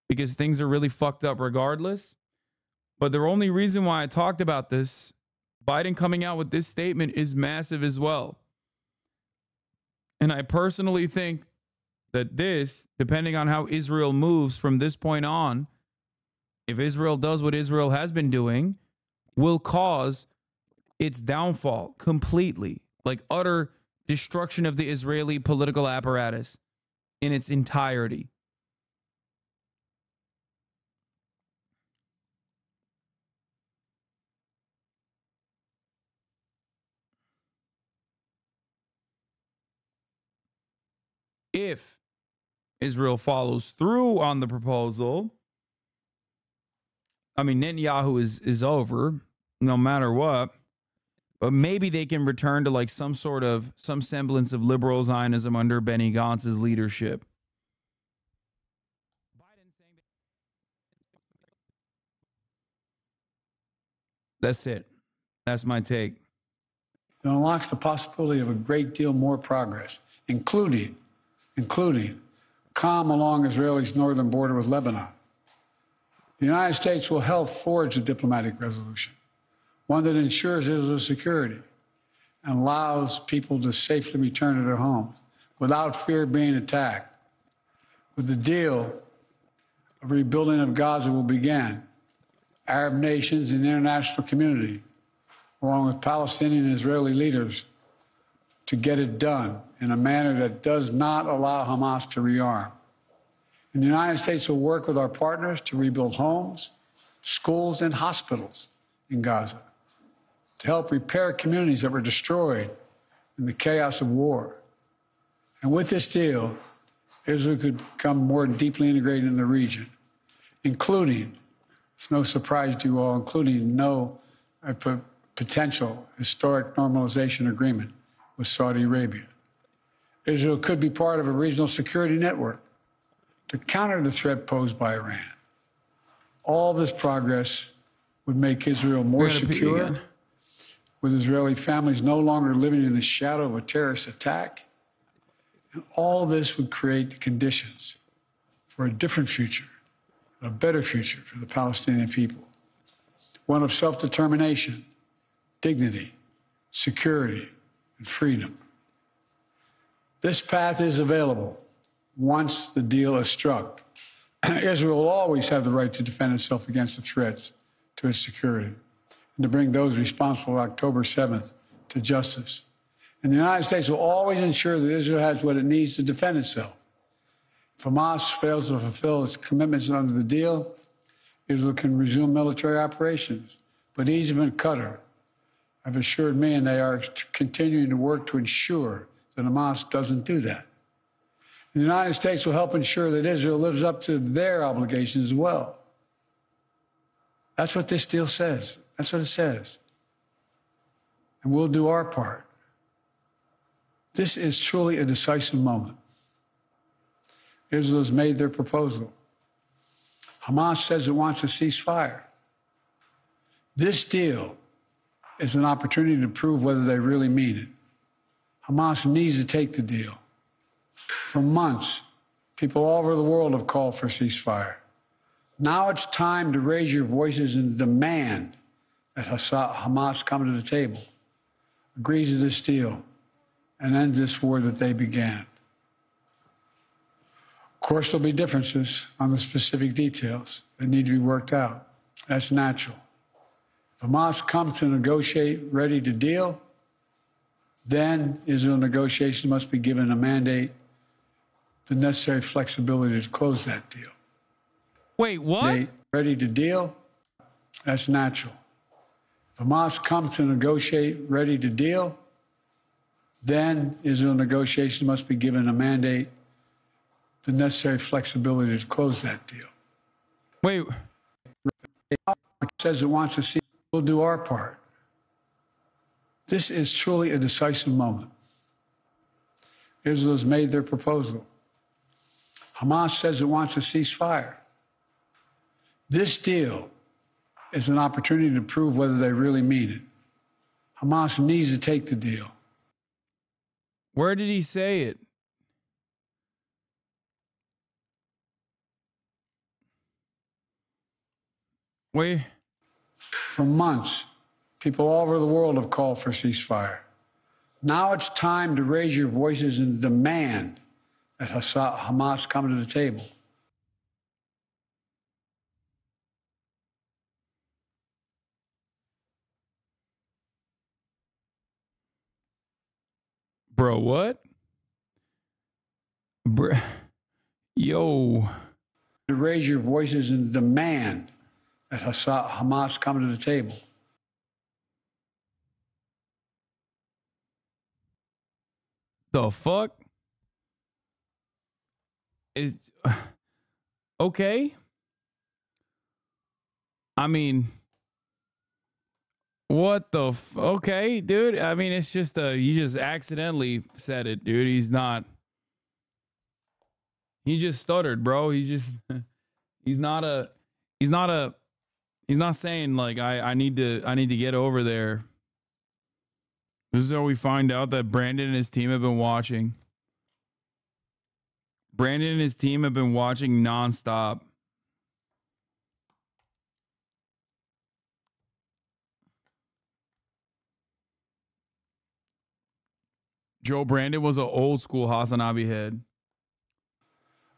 because things are really fucked up regardless. But the only reason why I talked about this, Biden coming out with this statement, is massive as well. And I personally think that this, depending on how Israel moves from this point on, if Israel does what Israel has been doing, will cause its downfall completely, like utter destruction of the Israeli political apparatus in its entirety. If Israel follows through on the proposal, I mean, Netanyahu is over no matter what, but maybe they can return to like some semblance of liberal Zionism under Benny Gantz's leadership. That's it. That's my take. It unlocks the possibility of a great deal more progress, including calm along Israel's northern border with Lebanon. The United States will help forge a diplomatic resolution, one that ensures Israel's security and allows people to safely return to their homes without fear of being attacked. With the deal, a rebuilding of Gaza will begin. Arab nations and the international community, along with Palestinian and Israeli leaders, to get it done in a manner that does not allow Hamas to rearm. And the United States will work with our partners to rebuild homes, schools, and hospitals in Gaza, to help repair communities that were destroyed in the chaos of war. And with this deal, Israel could become more deeply integrated in the region, including, it's no surprise to you all, including potential historic normalization agreement with Saudi Arabia. Israel could be part of a regional security network to counter the threat posed by Iran. All this progress would make Israel more secure, with Israeli families no longer living in the shadow of a terrorist attack. And all this would create the conditions for a different future, a better future for the Palestinian people, one of self-determination, dignity, security, and freedom. This path is available once the deal is struck. Israel will always have the right to defend itself against the threats to its security and to bring those responsible for October 7th to justice. And the United States will always ensure that Israel has what it needs to defend itself. If Hamas fails to fulfill its commitments under the deal, Israel can resume military operations. But Egypt and Qatar have assured me, and they are continuing to work to ensure that Hamas doesn't do that. The United States will help ensure that Israel lives up to their obligations as well. That's what this deal says. That's what it says. And we'll do our part. This is truly a decisive moment. Israel has made their proposal. Hamas says it wants a ceasefire. This deal is an opportunity to prove whether they really mean it. Hamas needs to take the deal. For months, people all over the world have called for a ceasefire. Now it's time to raise your voices and demand that Hamas come to the table, agrees to this deal, and end this war that they began. Of course, there'll be differences on the specific details that need to be worked out. That's natural. If Hamas comes to negotiate, ready to deal, then Israel negotiations must be given a mandate, the necessary flexibility to close that deal. Wait, what? Ready to deal? That's natural. If Hamas comes to negotiate, ready to deal, then Israel negotiations must be given a mandate, the necessary flexibility to close that deal. Wait. It says it wants to see, we'll do our part. This is truly a decisive moment. Israel has made their proposal. Hamas says it wants a ceasefire. This deal is an opportunity to prove whether they really mean it. Hamas needs to take the deal. Where did he say it? Wait. For months, people all over the world have called for a ceasefire. Now it's time to raise your voices and demand that Hamas come to the table. Bro, what? Bro, yo. To raise your voices and demand that Hamas come to the table. The fuck? Is okay. I mean, what the okay, dude? I mean, it's just you just accidentally said it, dude. He just stuttered, bro. He's not saying like I need to get over there. This is how we find out that Brandon and his team have been watching. Brandon and his team have been watching nonstop. Joe Brandon was an old school HasanAbi head.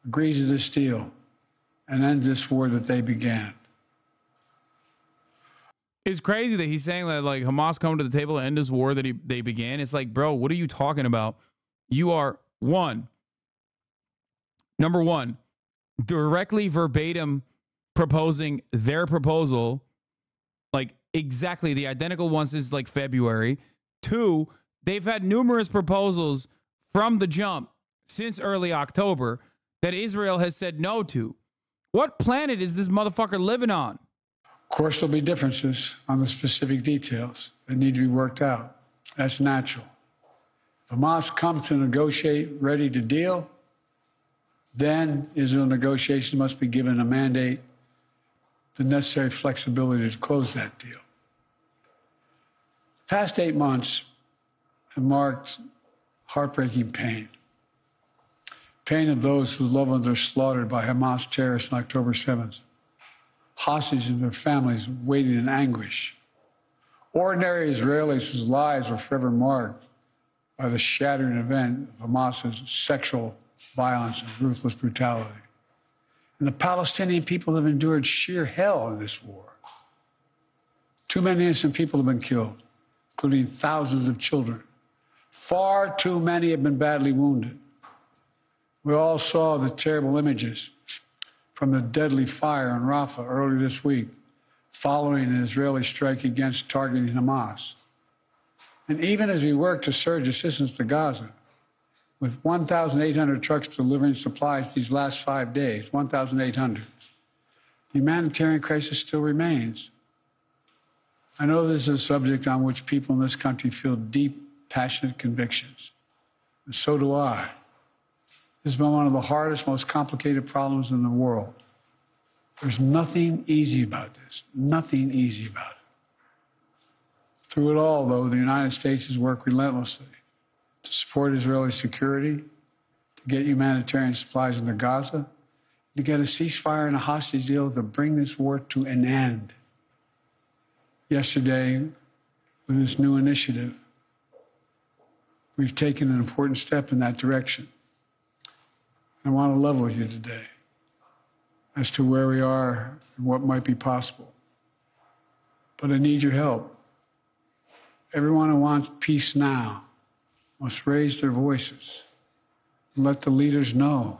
Agrees to this deal and ends this war that they began. It's crazy that he's saying that like Hamas come to the table and end this war that they began. It's like, bro, what are you talking about? You are number one, directly verbatim proposing their proposal, like exactly the identical one since like February. Two, they've had numerous proposals from the jump since early October that Israel has said no to. What planet is this motherfucker living on? Of course, there'll be differences on the specific details that need to be worked out. That's natural. If Hamas comes to negotiate, ready to deal, then Israel negotiations must be given a mandate, the necessary flexibility to close that deal. The past 8 months have marked heartbreaking pain. Pain of those whose loved ones are slaughtered by Hamas terrorists on October 7th. Hostages and their families waiting in anguish. Ordinary Israelis whose lives were forever marked by the shattering event of Hamas's sexual violence and ruthless brutality. And the Palestinian people have endured sheer hell in this war. Too many innocent people have been killed, including thousands of children. Far too many have been badly wounded. We all saw the terrible images from the deadly fire in Rafah earlier this week, following an Israeli strike against targeting Hamas. And even as we work to surge assistance to Gaza, with 1,800 trucks delivering supplies these last 5 days, 1,800, the humanitarian crisis still remains. I know this is a subject on which people in this country feel deep, passionate convictions, and so do I. This has been one of the hardest, most complicated problems in the world. There's nothing easy about this, nothing easy about it. Through it all, though, the United States has worked relentlessly to support Israeli security, to get humanitarian supplies into Gaza, to get a ceasefire and a hostage deal to bring this war to an end. Yesterday, with this new initiative, we've taken an important step in that direction. I want to level with you today as to where we are and what might be possible. But I need your help. Everyone who wants peace now must raise their voices and let the leaders know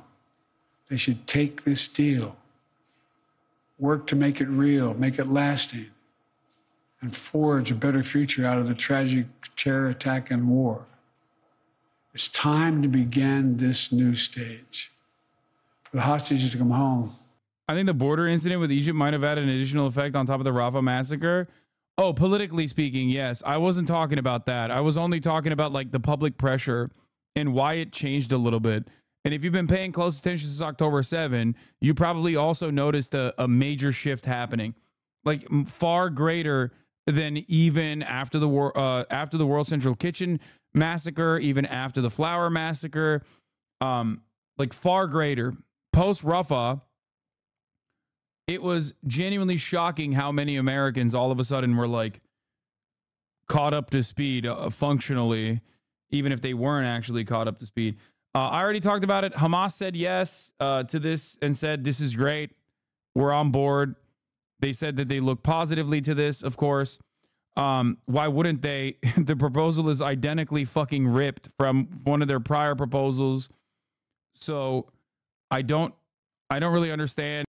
they should take this deal, work to make it real, make it lasting, and forge a better future out of the tragic terror attack and war. It's time to begin this new stage. For the hostages to come home. I think the border incident with Egypt might have had an additional effect on top of the Rafah massacre. Oh, politically speaking, yes. I wasn't talking about that. I was only talking about like the public pressure and why it changed a little bit. And if you've been paying close attention since October 7, you probably also noticed a major shift happening, like far greater than even after the war, after the World Central Kitchen massacre, even after the Flower massacre, like far greater. Post Rafah, it was genuinely shocking how many Americans all of a sudden were like caught up to speed functionally, even if they weren't actually caught up to speed. I already talked about it. Hamas said yes to this and said, this is great. We're on board. They said that they look positively to this, of course. Why wouldn't they? The proposal is identically fucking ripped from one of their prior proposals. So I don't really understand